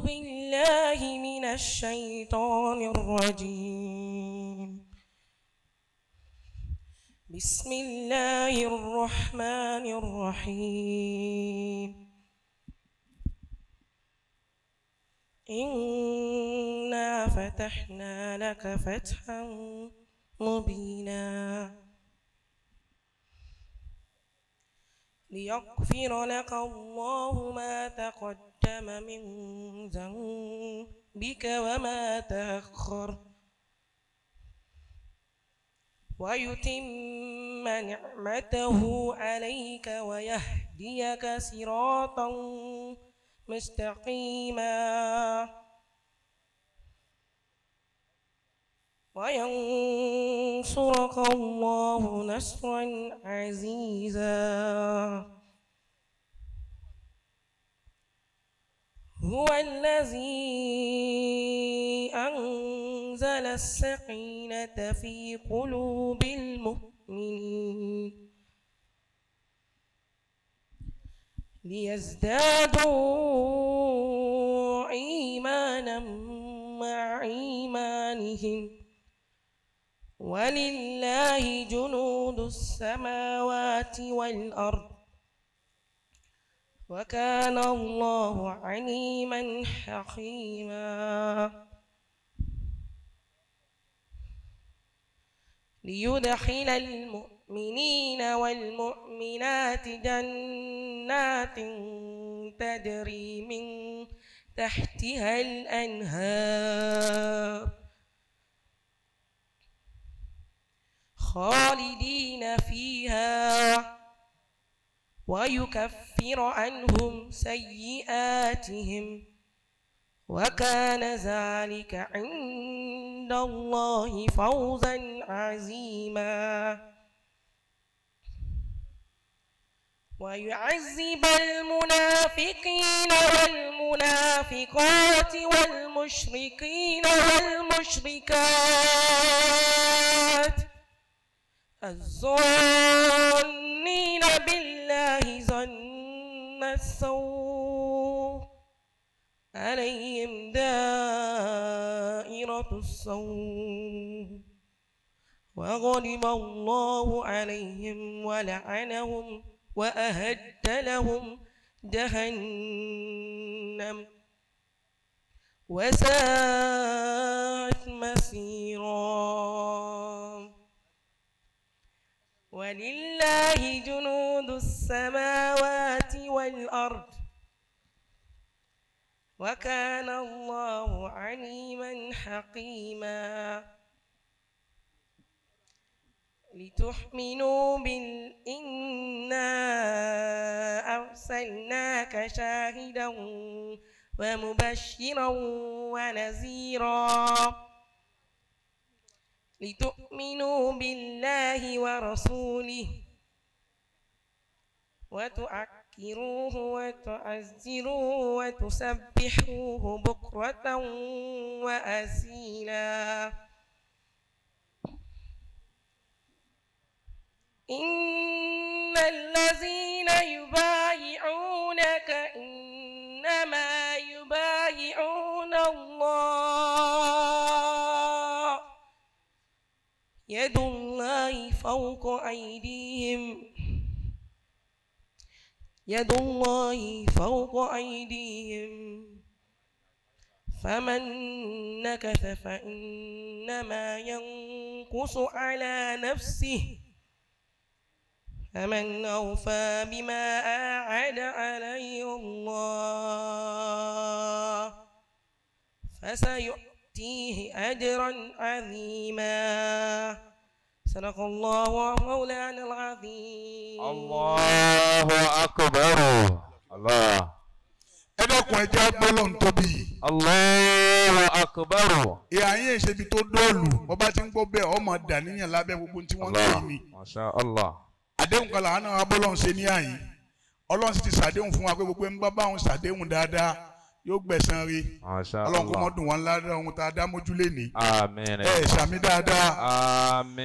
بالله من الشيطان الرجيم. بسم الله الرحمن الرحيم. إنا فتحنا لك فتحا مبينا ليغفر لك الله ما تقدم من ذنبك وما تأخر ويتم نعمته عليك ويهديك صراطا مستقيما وينصرك الله نصرا عزيزا. هو الذي أنزل السكينة في قلوب المؤمنين ليزدادوا إيمانا مع إيمانهم ولله جنود السماوات والأرض وكان الله عليما حكيما. ليدخل المؤمنين والمؤمنات جنات تجري من تحتها الأنهار خالدين فيها ويكفر عنهم سيئاتهم وكان ذلك عند الله فوزا عظيما. ويعذب المنافقين والمنافقات والمشركين والمشركات الظانين بالله ظن السوء عليهم دائرة السوء وغضب الله عليهم ولعنهم وأهد لهم جهنم وساءت مصيرا. ولله جنود السماوات والأرض وكان الله عليما حكيما. لتؤمنوا إنا أرسلناك شاهدا ومبشرا ونذيرا لتؤمنوا بالله ورسوله وتعكروه وتعزروه وتسبحوه بكرة وأصيلا. إن الذين يبايعونك إنما يبايعون الله يد الله فوق أيديهم يد الله فوق أيديهم فمن نكث فإنما ينكث على نفسه فمن أوفى بما أعد عليه الله فسيؤتيه أجرا عظيما. صدق الله مولانا العظيم. الله أكبر. الله. ẹ dákun ẹ jẹ́ gbólóhùn tóbi. Allahu Akbar. ìhà yín ṣe ibi tó dóòlù ọba tí ń gbọ́ bẹ́ẹ̀ ọmọ dàníyàn lábẹ́ gbogbo tí wọ́n ń pè mí. Masha Allah. àdéhùn kan làwọn náà abọ́lọ́hún ṣe ní àyín ọlọ́run sì ti ṣàdéhùn fún wa pé gbogbo ń bá báwọn ṣàdéhùn dáadáa yóò gbẹ̀san rí. Masha Allah. ọlọ́run kò mọ́ dùn wọn ládàá ohun tá a dá mójúlé ní. Àmín. ẹ ṣàmì dáadáa. Àmín.